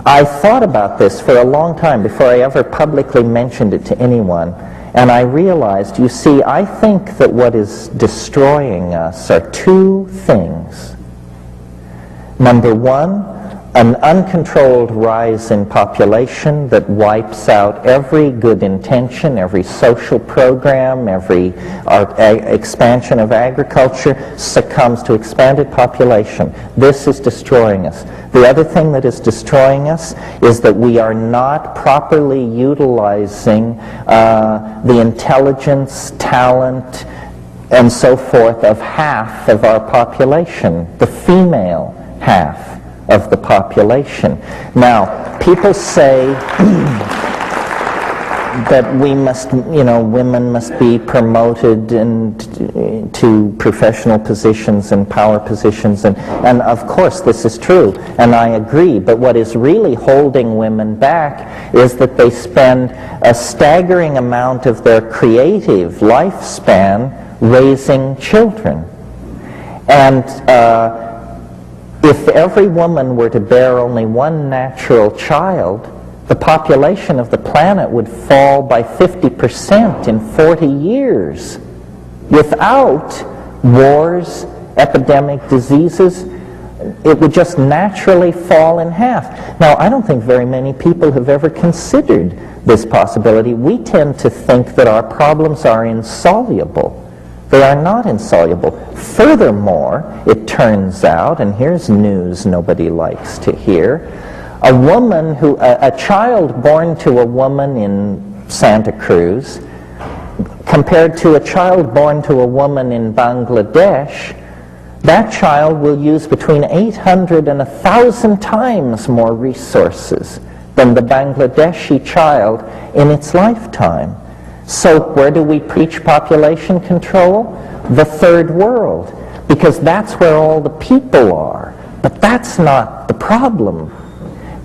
I thought about this for a long time before I ever publicly mentioned it to anyone. And I realized, you see, I think that what is destroying us are two things. Number one, an uncontrolled rise in population that wipes out every good intention, every social program, every expansion of agriculture succumbs to expanded population. This is destroying us. The other thing that is destroying us is that we are not properly utilizing the intelligence, talent, and so forth of half of our population, the female half of the population. Now, people say that we must, women must be promoted to professional positions and power positions, and of course this is true, and I agree, but what is really holding women back is that they spend a staggering amount of their creative lifespan raising children. And if every woman were to bear only one natural child, the population of the planet would fall by 50% in 40 years. Without wars, epidemic diseases, it would just naturally fall in half. Now, I don't think very many people have ever considered this possibility. We tend to think that our problems are insoluble. They are not insoluble. Furthermore, it turns out, and here's news nobody likes to hear, a child born to a woman in Santa Cruz compared to a child born to a woman in Bangladesh, that child will use between 800 and 1,000 times more resources than the Bangladeshi child in its lifetime. So where do we preach population control? The third world, because that's where all the people are. But that's not the problem.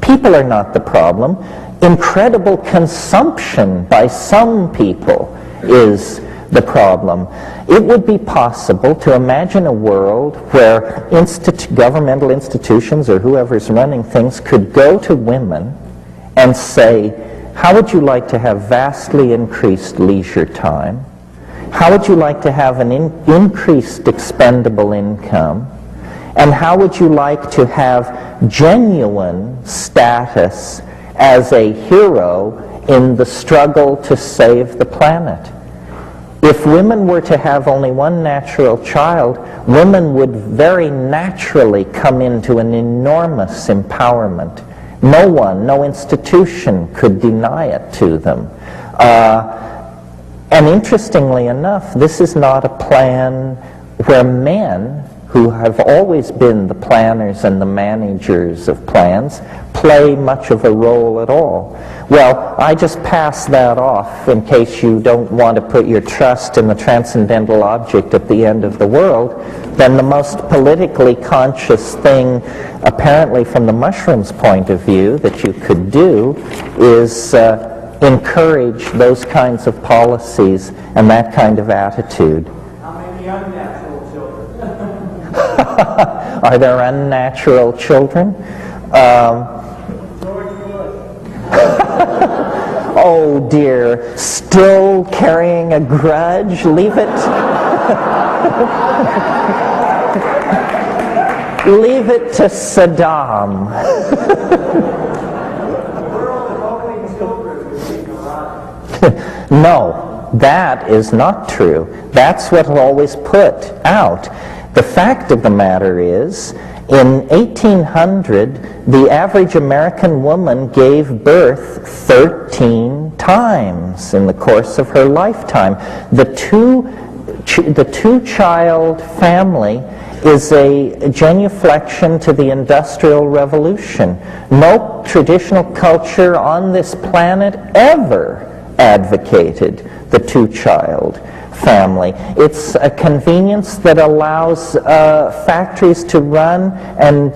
People are not the problem. Incredible consumption by some people is the problem. It would be possible to imagine a world where governmental institutions or whoever's running things could go to women and say, how would you like to have vastly increased leisure time? How would you like to have an increased expendable income? And how would you like to have genuine status as a hero in the struggle to save the planet? If women were to have only one natural child, women would very naturally come into an enormous empowerment. No one, no institution could deny it to them. And interestingly enough, this is not a plan where men, who have always been the planners and the managers of plans, play much of a role at all. Well, I just pass that off in case you don't want to put your trust in the transcendental object at the end of the world. Then the most politically conscious thing, apparently from the mushrooms' point of view, that you could do is encourage those kinds of policies and that kind of attitude. How many unnatural children? Are there unnatural children? Oh dear, still carrying a grudge? Leave it. Leave it to Saddam. No, that is not true. That's what always put out. The fact of the matter is, in 1800, the average American woman gave birth 13 times in the course of her lifetime. The two-child family is a genuflection to the Industrial Revolution. No traditional culture on this planet ever advocated the two-child family. It's a convenience that allows factories to run and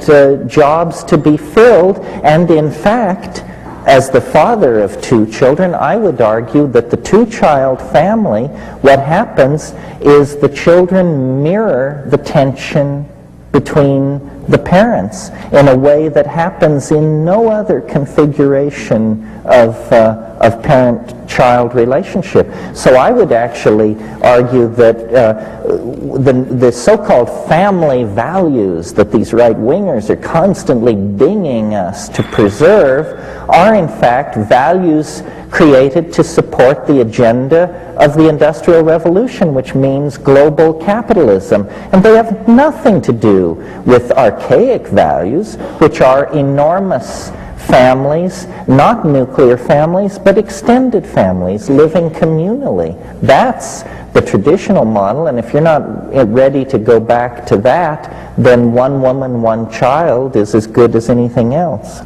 jobs to be filled, and in fact, as the father of two children, I would argue that the two-child family, what happens is the children mirror the tension between the parents in a way that happens in no other configuration of parent-child relationship. So I would actually argue that the so-called family values that these right-wingers are constantly dinging us to preserve are in fact values created to support the agenda of the Industrial Revolution, which means global capitalism. And they have nothing to do with archaic values, which are enormous families, not nuclear families, but extended families living communally. That's the traditional model, and if you're not ready to go back to that, then one woman, one child is as good as anything else,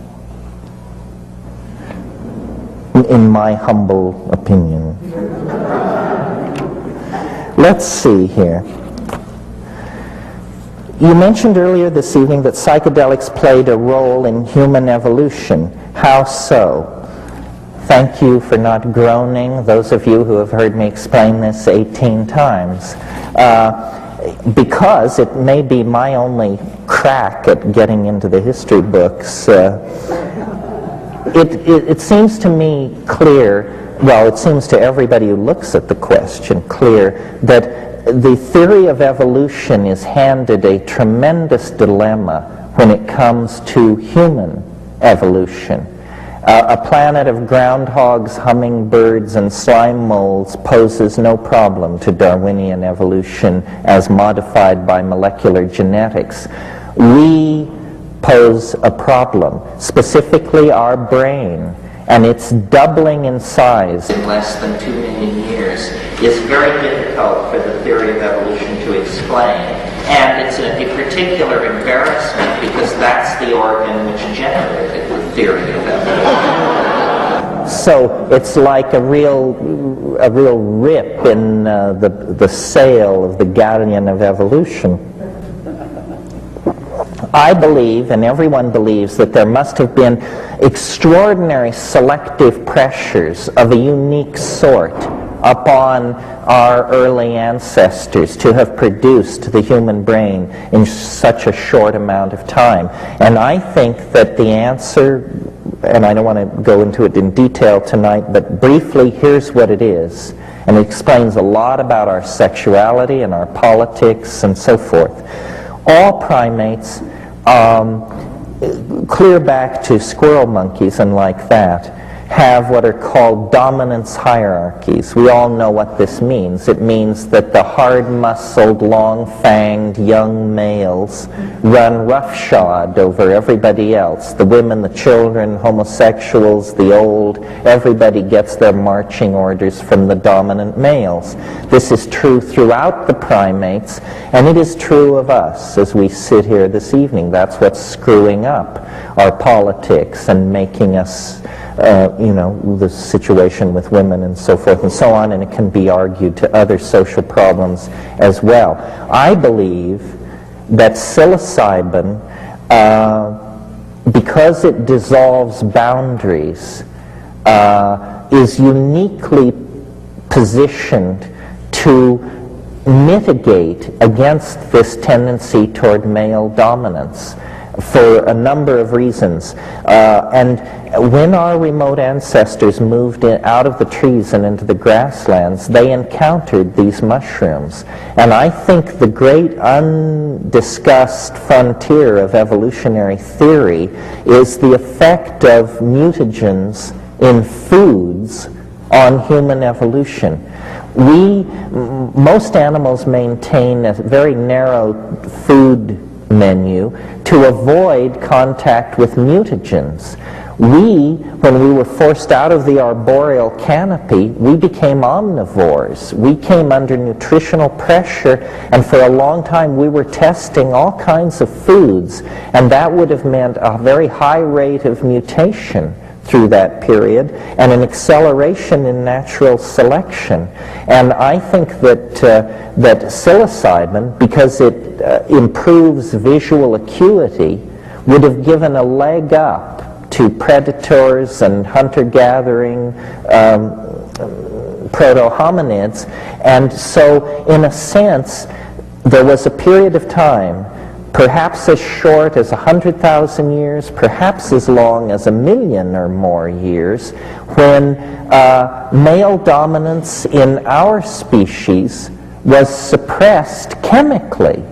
in my humble opinion. Let's see here. You mentioned earlier this evening that psychedelics played a role in human evolution. How so? Thank you for not groaning, those of you who have heard me explain this 18 times. Because it may be my only crack at getting into the history books. It seems to me clear, well, it seems to everybody who looks at the question clear, that the theory of evolution is handed a tremendous dilemma when it comes to human evolution. A planet of groundhogs, hummingbirds, and slime molds poses no problem to Darwinian evolution as modified by molecular genetics. We pose a problem, specifically our brain, and its doubling in size in less than 2 million years is very difficult for the theory of evolution to explain. And it's a particular embarrassment because that's the organ which generated the theory of evolution. So it's like a real rip in the sail of the galleon of evolution. I believe, and everyone believes, that there must have been extraordinary selective pressures of a unique sort upon our early ancestors to have produced the human brain in such a short amount of time. And I think that the answer, and I don't want to go into it in detail tonight, but briefly, here's what it is. And it explains a lot about our sexuality and our politics and so forth. All primates, clear back to squirrel monkeys and like that, have what are called dominance hierarchies. We all know what this means. It means that the hard-muscled, long-fanged young males run roughshod over everybody else. The women, the children, homosexuals, the old, everybody gets their marching orders from the dominant males. This is true throughout the primates, and it is true of us as we sit here this evening. That's what's screwing up our politics and making us the situation with women and so forth and so on, and it can be argued to other social problems as well. I believe that psilocybin, because it dissolves boundaries, is uniquely positioned to mitigate against this tendency toward male dominance for a number of reasons. And when our remote ancestors moved out of the trees and into the grasslands, they encountered these mushrooms. And I think the great undiscussed frontier of evolutionary theory is the effect of mutagens in foods on human evolution. Most animals maintain a very narrow food menu to avoid contact with mutagens. When we were forced out of the arboreal canopy, we became omnivores. We came under nutritional pressure, and for a long time we were testing all kinds of foods, and that would have meant a very high rate of mutation through that period and an acceleration in natural selection. And I think that psilocybin, because it improves visual acuity, would have given a leg up to predators and hunter-gathering proto-hominids. And so, in a sense, there was a period of time perhaps as short as 100,000 years, perhaps as long as 1,000,000 or more years, when male dominance in our species was suppressed chemically.